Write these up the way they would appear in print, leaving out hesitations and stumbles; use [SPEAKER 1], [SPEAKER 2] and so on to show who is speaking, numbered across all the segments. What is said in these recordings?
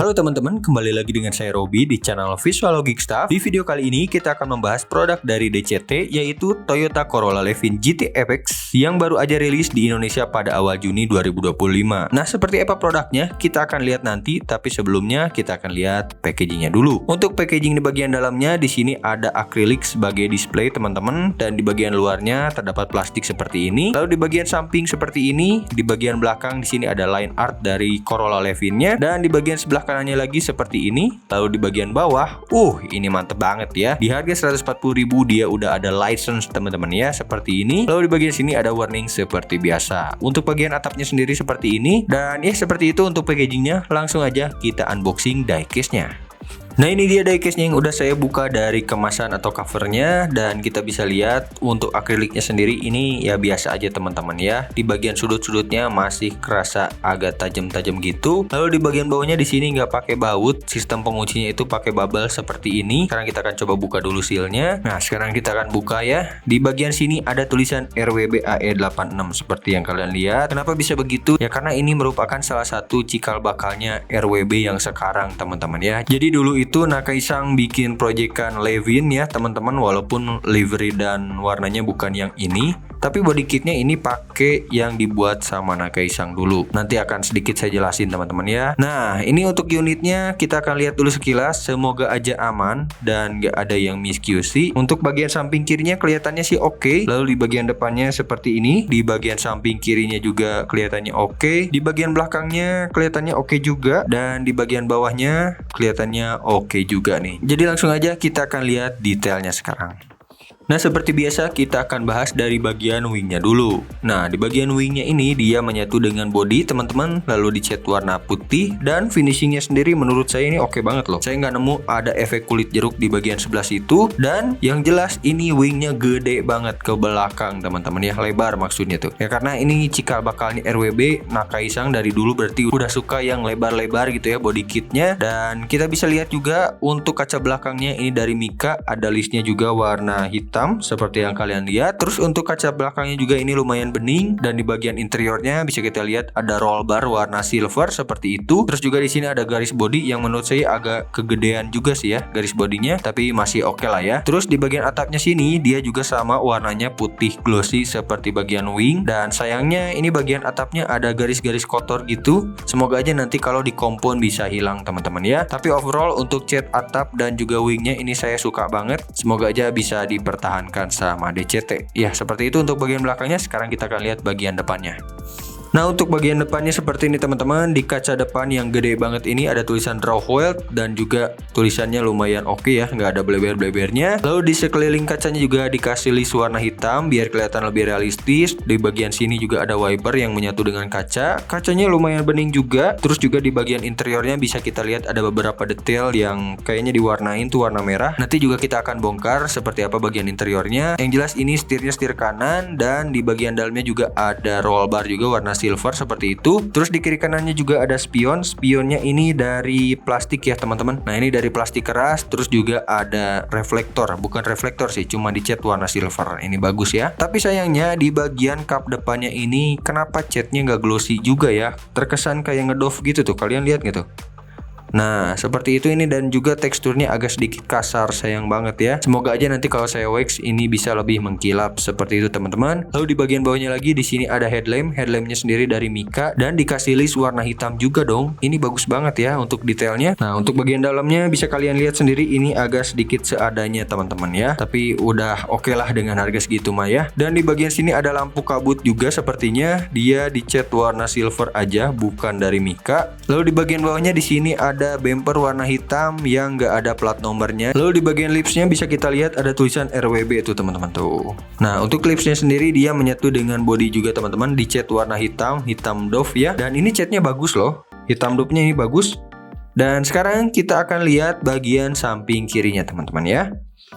[SPEAKER 1] Halo teman-teman, kembali lagi dengan saya Robi di channel Visual Logic Stuff. Di video kali ini kita akan membahas produk dari DCT, yaitu Toyota Corolla Levin GT FX yang baru aja rilis di Indonesia pada awal Juni 2025. Nah, seperti apa produknya? Kita akan lihat nanti, tapi sebelumnya kita akan lihat packagingnya dulu. Untuk packaging di bagian dalamnya, di sini ada akrilik sebagai display teman-teman, dan di bagian luarnya terdapat plastik seperti ini. Lalu di bagian samping seperti ini, di bagian belakang di sini ada line art dari Corolla Levinnya, dan di bagian sebelah kanannya lagi seperti ini. Lalu di bagian bawah, ini mantep banget ya. Di harga 140.000 dia udah ada license teman-teman ya, seperti ini. Lalu di bagian sini ada warning seperti biasa. Untuk bagian atapnya sendiri seperti ini. Dan ya seperti itu untuk packagingnya. Langsung aja kita unboxing diecast-nya. Nah, ini dia diecast-nya yang udah saya buka dari kemasan atau covernya, dan kita bisa lihat untuk akriliknya sendiri ini ya biasa aja teman-teman ya. Di bagian sudut-sudutnya masih kerasa agak tajam-tajam gitu. Lalu di bagian bawahnya di sini nggak pakai baut, sistem penguncinya itu pakai bubble seperti ini. Sekarang kita akan coba buka dulu sealnya. Nah, sekarang kita akan buka ya. Di bagian sini ada tulisan RWB AE86 seperti yang kalian lihat. Kenapa bisa begitu? Ya karena ini merupakan salah satu cikal bakalnya RWB yang sekarang teman-teman ya. Jadi dulu itu Nakaisang bikin proyekan Levin ya teman-teman, walaupun livery dan warnanya bukan yang ini, tapi body kitnya ini pakai yang dibuat sama Nakaisang dulu. Nanti akan sedikit saya jelasin teman-teman ya. Nah, ini untuk unitnya kita akan lihat dulu sekilas. Semoga aja aman dan gak ada yang miss QC. Untuk bagian samping kirinya kelihatannya sih oke. Lalu di bagian depannya seperti ini. Di bagian samping kirinya juga kelihatannya oke. Di bagian belakangnya kelihatannya oke juga. Dan di bagian bawahnya kelihatannya oke juga nih. Jadi langsung aja kita akan lihat detailnya sekarang. Nah, seperti biasa kita akan bahas dari bagian wingnya dulu. Nah, di bagian wingnya ini dia menyatu dengan body teman-teman, lalu dicat warna putih, dan finishingnya sendiri menurut saya ini oke banget loh. Saya nggak nemu ada efek kulit jeruk di bagian sebelah situ, dan yang jelas ini wingnya gede banget ke belakang teman-teman ya, lebar maksudnya tuh. Ya karena ini cikal bakalnya RWB, Nakaisang dari dulu berarti udah suka yang lebar-lebar gitu ya body kitnya. Dan kita bisa lihat juga untuk kaca belakangnya ini dari Mika, ada listnya juga warna hitam seperti yang kalian lihat. Terus untuk kaca belakangnya juga ini lumayan bening, dan di bagian interiornya bisa kita lihat ada roll bar warna silver seperti itu. Terus juga di sini ada garis body yang menurut saya agak kegedean juga sih ya garis bodinya, tapi masih oke lah ya. Terus di bagian atapnya sini dia juga sama warnanya putih glossy seperti bagian wing, dan sayangnya ini bagian atapnya ada garis-garis kotor gitu. Semoga aja nanti kalau dikompon bisa hilang teman-teman ya. Tapi overall untuk cat atap dan juga wingnya ini saya suka banget. Semoga aja bisa dipertahankan sama DCT. Ya, seperti itu untuk bagian belakangnya. Sekarang kita akan lihat bagian depannya. Nah, untuk bagian depannya seperti ini teman-teman. Di kaca depan yang gede banget ini ada tulisan Rauhwelt, dan juga tulisannya lumayan oke ya, nggak ada bleber-blebernya. Lalu di sekeliling kacanya juga dikasih list warna hitam biar kelihatan lebih realistis. Di bagian sini juga ada wiper yang menyatu dengan kaca. Kacanya lumayan bening juga. Terus juga di bagian interiornya bisa kita lihat ada beberapa detail yang kayaknya diwarnain tuh warna merah. Nanti juga kita akan bongkar seperti apa bagian interiornya. Yang jelas ini setirnya setir kanan, dan di bagian dalamnya juga ada roll bar juga warna silver seperti itu. Terus di kiri kanannya juga ada spion. Spionnya ini dari plastik ya teman-teman. Nah, ini dari plastik keras. Terus juga ada reflektor, bukan reflektor sih, cuma dicat warna silver. Ini bagus ya. Tapi sayangnya di bagian kap depannya ini kenapa catnya nggak glossy juga ya? Terkesan kayak ngedove gitu tuh. Kalian lihat gitu. Nah, seperti itu ini, dan juga teksturnya agak sedikit kasar, sayang banget ya. Semoga aja nanti kalau saya wax ini bisa lebih mengkilap seperti itu teman-teman. Lalu di bagian bawahnya lagi di sini ada headlamp. Headlampnya sendiri dari Mika, dan dikasih list warna hitam juga dong. Ini bagus banget ya untuk detailnya. Nah, untuk bagian dalamnya bisa kalian lihat sendiri ini agak sedikit seadanya teman-teman ya. Tapi udah oke lah dengan harga segitu mah ya. Dan di bagian sini ada lampu kabut juga sepertinya. Dia dicat warna silver aja, bukan dari Mika. Lalu di bagian bawahnya di sini ada bumper warna hitam yang nggak ada plat nomornya. Lalu di bagian lipsnya bisa kita lihat ada tulisan RWB itu teman-teman tuh. Nah, untuk lipsnya sendiri dia menyatu dengan body juga teman-teman, dicat warna hitam, hitam doff ya. Dan ini catnya bagus loh, hitam doffnya ini bagus. Dan sekarang kita akan lihat bagian samping kirinya teman-teman ya.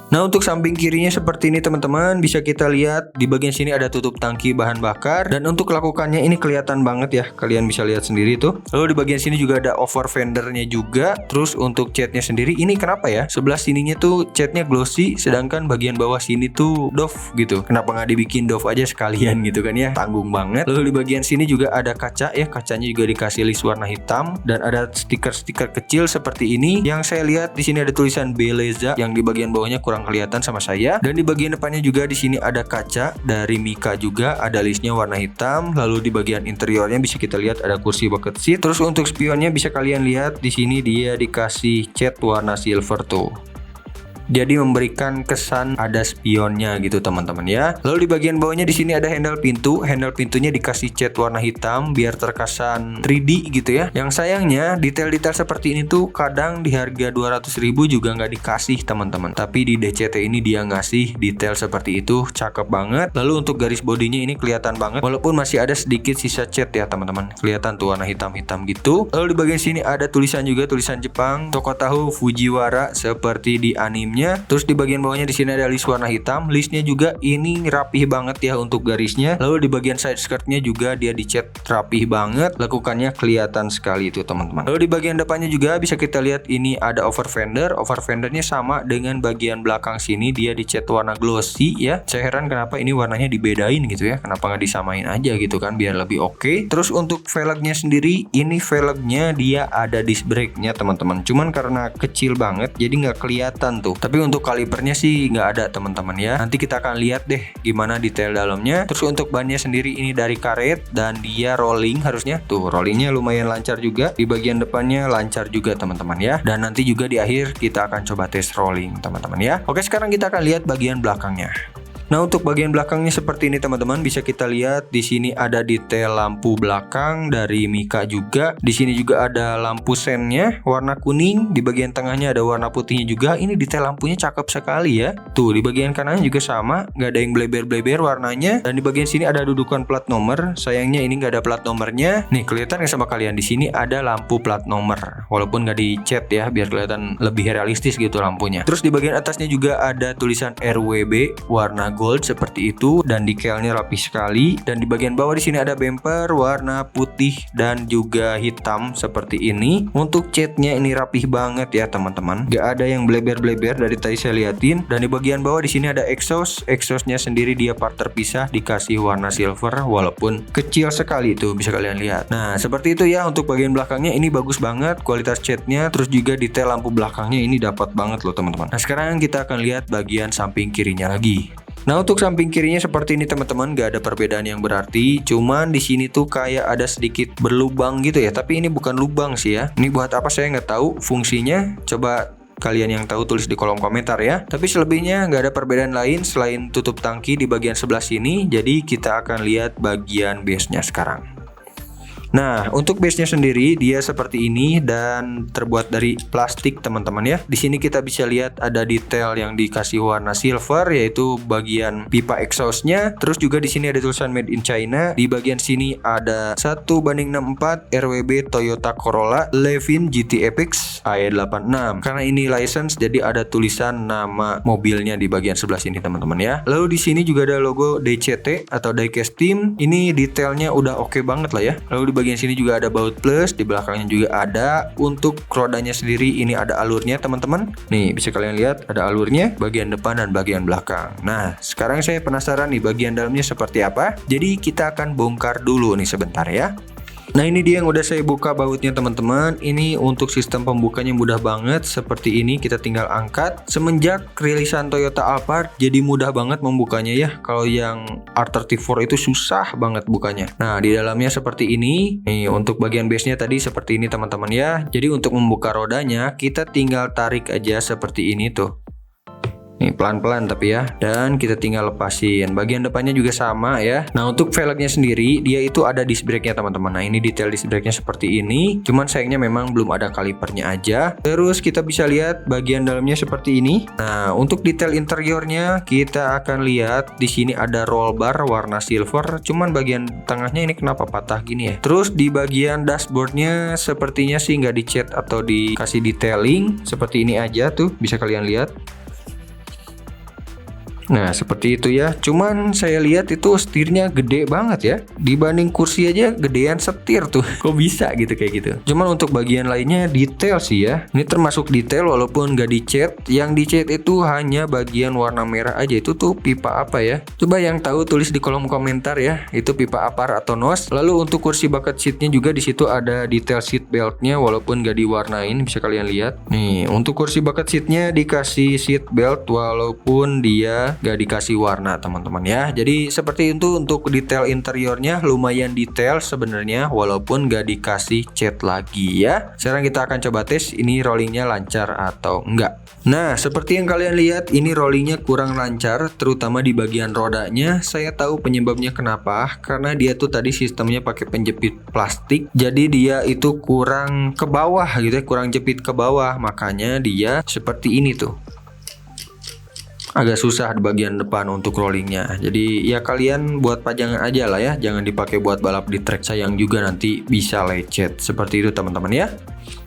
[SPEAKER 1] Nah, untuk samping kirinya seperti ini teman-teman, bisa kita lihat di bagian sini ada tutup tangki bahan bakar, dan untuk lakukannya ini kelihatan banget ya, kalian bisa lihat sendiri tuh. Lalu di bagian sini juga ada over fendernya juga. Terus untuk catnya sendiri ini kenapa ya, sebelah sininya tuh catnya glossy, sedangkan bagian bawah sini tuh doff gitu. Kenapa nggak dibikin doff aja sekalian gitu kan ya, tanggung banget. Lalu di bagian sini juga ada kaca ya, kacanya juga dikasih list warna hitam, dan ada stiker-stiker kecil seperti ini. Yang saya lihat di sini ada tulisan Beleza, yang di bagian bawahnya kurang kelihatan sama saya, dan di bagian depannya juga di sini ada kaca dari Mika juga, ada listnya warna hitam. Lalu di bagian interiornya bisa kita lihat ada kursi bucket seat. Terus untuk spionnya bisa kalian lihat di sini dia dikasih cat warna silver tuh. Jadi memberikan kesan ada spionnya gitu teman-teman ya. Lalu di bagian bawahnya di sini ada handle pintu. Handle pintunya dikasih cat warna hitam biar terkesan 3D gitu ya. Yang sayangnya detail-detail seperti ini tuh kadang di harga 200.000 juga nggak dikasih teman-teman. Tapi di DCT ini dia ngasih detail seperti itu, cakep banget. Lalu untuk garis bodinya ini kelihatan banget, walaupun masih ada sedikit sisa cat ya teman-teman. Kelihatan tuh warna hitam-hitam gitu. Lalu di bagian sini ada tulisan juga, tulisan Jepang, toko tahu Fujiwara seperti di anime. Terus di bagian bawahnya di sini ada list warna hitam. Listnya juga ini rapih banget ya untuk garisnya. Lalu di bagian side skirtnya juga dia dicat rapih banget. Lekukannya kelihatan sekali itu teman-teman. Lalu di bagian depannya juga bisa kita lihat ini ada over fender. Over fendernya sama dengan bagian belakang sini, dia dicat warna glossy ya. Saya heran kenapa ini warnanya dibedain gitu ya. Kenapa nggak disamain aja gitu kan biar lebih oke. Terus untuk velgnya sendiri, ini velgnya dia ada disc brake-nya teman-teman. Cuman karena kecil banget jadi nggak kelihatan tuh. Tapi untuk kalipernya sih nggak ada teman-teman ya. Nanti kita akan lihat deh gimana detail dalamnya. Terus untuk bannya sendiri ini dari karet dan dia rolling harusnya. Tuh rollingnya lumayan lancar juga. Di bagian depannya lancar juga teman-teman ya. Dan nanti juga di akhir kita akan coba tes rolling teman-teman ya. Oke, sekarang kita akan lihat bagian belakangnya. Nah, untuk bagian belakangnya seperti ini teman-teman, bisa kita lihat di sini ada detail lampu belakang dari Mika juga. Di sini juga ada lampu sennya warna kuning, di bagian tengahnya ada warna putihnya juga. Ini detail lampunya cakep sekali ya. Tuh di bagian kanannya juga sama, nggak ada yang bleber-bleber warnanya. Dan di bagian sini ada dudukan plat nomor. Sayangnya ini nggak ada plat nomornya. Nih kelihatan nggak sama kalian, di sini ada lampu plat nomor, walaupun nggak dicat ya, biar kelihatan lebih realistis gitu lampunya. Terus di bagian atasnya juga ada tulisan RWB warna gold seperti itu, dan decalnya rapi sekali. Dan di bagian bawah di sini ada bumper warna putih dan juga hitam seperti ini. Untuk catnya ini rapih banget ya teman-teman, gak ada yang bleber-bleber dari tadi saya liatin. Dan di bagian bawah di sini ada exhaustnya sendiri dia part terpisah, dikasih warna silver walaupun kecil sekali itu bisa kalian lihat. Nah seperti itu ya untuk bagian belakangnya, ini bagus banget kualitas catnya. Terus juga detail lampu belakangnya ini dapat banget loh teman-teman. Nah sekarang kita akan lihat bagian samping kirinya lagi. Nah untuk samping kirinya seperti ini teman-teman, gak ada perbedaan yang berarti. Cuman di sini tuh kayak ada sedikit berlubang gitu ya. Tapi ini bukan lubang sih ya. Ini buat apa saya nggak tahu fungsinya. Coba kalian yang tahu tulis di kolom komentar ya. Tapi selebihnya nggak ada perbedaan lain selain tutup tangki di bagian sebelah sini. Jadi kita akan lihat bagian base-nya sekarang. Nah, untuk base-nya sendiri dia seperti ini dan terbuat dari plastik teman-teman ya. Di sini kita bisa lihat ada detail yang dikasih warna silver, yaitu bagian pipa exhaust-nya. Terus juga di sini ada tulisan Made in China. Di bagian sini ada 1:64 RWB Toyota Corolla Levin GT Epix AE86. Karena ini license jadi ada tulisan nama mobilnya di bagian sebelah sini teman-teman ya. Lalu di sini juga ada logo DCT atau Diecast Team. Ini detailnya udah oke banget lah ya. Lalu di bagian sini juga ada baut plus, di belakangnya juga ada. Untuk rodanya sendiri ini ada alurnya teman-teman. Nih bisa kalian lihat ada alurnya bagian depan dan bagian belakang. Nah sekarang saya penasaran nih bagian dalamnya seperti apa. Jadi kita akan bongkar dulu nih sebentar ya. Nah ini dia yang udah saya buka bautnya teman-teman. Ini untuk sistem pembukanya mudah banget. Seperti ini kita tinggal angkat. Semenjak rilisan Toyota Alphard jadi mudah banget membukanya ya. Kalau yang R34 itu susah banget bukanya. Nah di dalamnya seperti ini. Nih untuk bagian base-nya tadi seperti ini teman-teman ya. Jadi untuk membuka rodanya kita tinggal tarik aja seperti ini tuh. Nih pelan-pelan tapi ya, dan kita tinggal lepasin. Bagian depannya juga sama ya. Nah untuk velgnya sendiri dia itu ada disc brake-nya teman-teman. Nah ini detail disc brake-nya seperti ini. Cuman sayangnya memang belum ada kalipernya aja. Terus kita bisa lihat bagian dalamnya seperti ini. Nah untuk detail interiornya kita akan lihat di sini ada roll bar warna silver. Cuman bagian tengahnya ini kenapa patah gini ya. Terus di bagian dashboardnya sepertinya sih nggak dicat atau dikasih detailing. Seperti ini aja tuh bisa kalian lihat. Nah, seperti itu ya. Cuman saya lihat itu setirnya gede banget ya. Dibanding kursi aja gedean setir tuh. Kok bisa gitu kayak gitu. Cuman untuk bagian lainnya detail sih ya. Ini termasuk detail walaupun nggak dicat. Yang dicat itu hanya bagian warna merah aja. Itu tuh pipa apa ya? Coba yang tahu tulis di kolom komentar ya. Itu pipa apar atau nos. Lalu untuk kursi bucket seatnya juga di situ ada detail seat beltnya walaupun nggak diwarnain. Bisa kalian lihat. Nih, untuk kursi bucket seatnya dikasih seat belt walaupun dia gak dikasih warna teman-teman ya. Jadi seperti itu untuk detail interiornya, lumayan detail sebenarnya walaupun gak dikasih cat lagi ya. Sekarang kita akan coba tes ini rollingnya lancar atau enggak. Nah, seperti yang kalian lihat ini rollingnya kurang lancar terutama di bagian rodanya. Saya tahu penyebabnya kenapa, karena dia tuh tadi sistemnya pakai penjepit plastik. Jadi dia itu kurang ke bawah gitu ya, kurang jepit ke bawah, makanya dia seperti ini tuh. Agak susah di bagian depan untuk rollingnya. Jadi ya kalian buat pajangan aja lah ya, jangan dipakai buat balap di track, sayang juga nanti bisa lecet. Seperti itu teman-teman ya.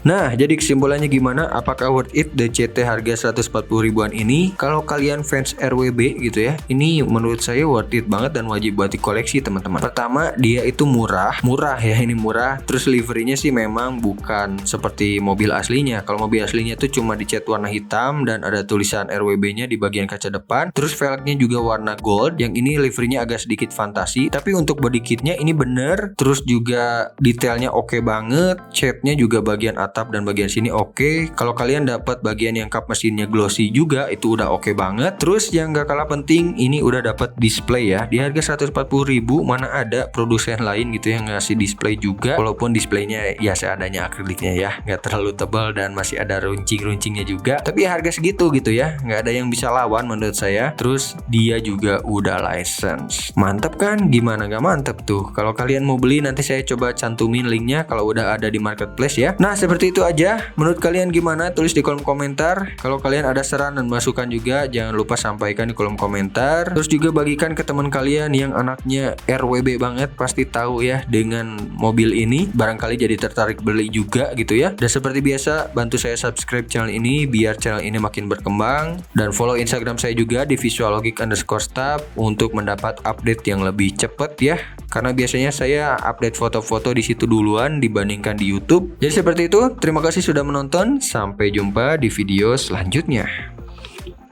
[SPEAKER 1] Nah, jadi kesimpulannya gimana? Apakah worth it DCT harga 140 ribuan ini? Kalau kalian fans RWB gitu ya, ini menurut saya worth it banget dan wajib buat dikoleksi teman-teman. Pertama, dia itu murah ya, ini murah. Terus liverynya sih memang bukan seperti mobil aslinya. Kalau mobil aslinya itu cuma dicat warna hitam dan ada tulisan RWB-nya di bagian kaca depan. Terus velgnya juga warna gold. Yang ini liverynya agak sedikit fantasi. Tapi untuk body kitnya ini bener. Terus juga detailnya oke banget. Catnya juga bagian atap dan bagian sini oke. Kalau kalian dapat bagian yang kap mesinnya glossy juga itu udah oke banget. Terus yang gak kalah penting ini udah dapat display ya. Di harga 140 ribu mana ada produsen lain gitu yang ngasih display juga. Walaupun displaynya ya seadanya akriliknya ya, nggak terlalu tebal dan masih ada runcing-runcingnya juga. Tapi harga segitu gitu ya, nggak ada yang bisa lawan menurut saya. Terus dia juga udah license. Mantap kan? Gimana nggak mantap tuh? Kalau kalian mau beli nanti saya coba cantumin linknya kalau udah ada di marketplace ya. Nah seperti itu aja. Menurut kalian gimana? Tulis di kolom komentar. Kalau kalian ada saran dan masukan juga jangan lupa sampaikan di kolom komentar. Terus juga bagikan ke teman kalian yang anaknya RWB banget, pasti tahu ya dengan mobil ini. Barangkali jadi tertarik beli juga gitu ya. Dan seperti biasa bantu saya subscribe channel ini biar channel ini makin berkembang. Dan follow Instagram saya juga di visualogic_staff untuk mendapat update yang lebih cepat ya. Karena biasanya saya update foto-foto di situ duluan dibandingkan di YouTube. Jadi seperti itu. Terima kasih sudah menonton. Sampai jumpa di video selanjutnya.